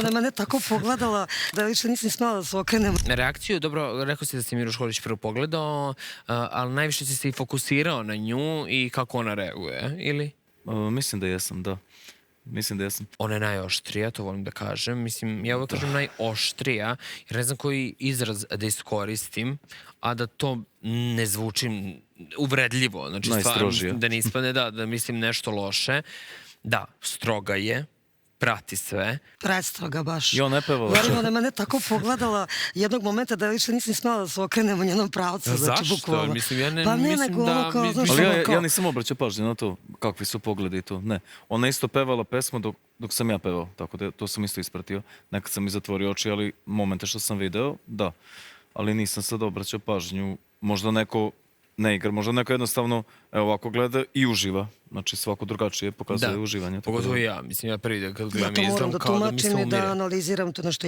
ona mene tako pogledala da više nisam smela da se okrenem. Reakciju, dobro, rekao si da si Miru Škorić prvo pogledao, ali najviše si se i fokusirao na nju i kako ona reaguje, ili? Mislim da jesam, da. Mislim da jesam. Ona je najoštrija, to volim da kažem. Mislim, ja uvek kažem najoštrija, jer ne znam koji izraz da iskoristim, a da to ne zvuči uvredljivo. Znači, najstrožija. Da ne ispadne da mislim nešto loše. Da, stroga je, prati sve. Prestroga baš. I ona je pevala. Naravno, ona mene tako pogledala jednog momenta da više nisam smela da se okrenem u njenom pravcu. Znači, Zašto? bukvalno. Mislim, ja ne Pa ne, mislim nego da... ono kao, znaš, Ali ono kao... ja nisam obraćao pažnje na to kakvi su pogledi i to. Ne. Ona isto pevala pesmu dok sam ja pevao. Tako da to sam isto ispratio. Nekad sam i zatvorio oči, ali momente što sam video, da. Ali nisam sad obraćao pažnju. Možda neko ne igra, možda neko jednostavno ovako gleda i uživa. Znači svako drugačije pokazuje uživanje. Pogotovo ja. Mislim, ja prvi da kad gledam Ja to moram da tumačim i da analiziram to na što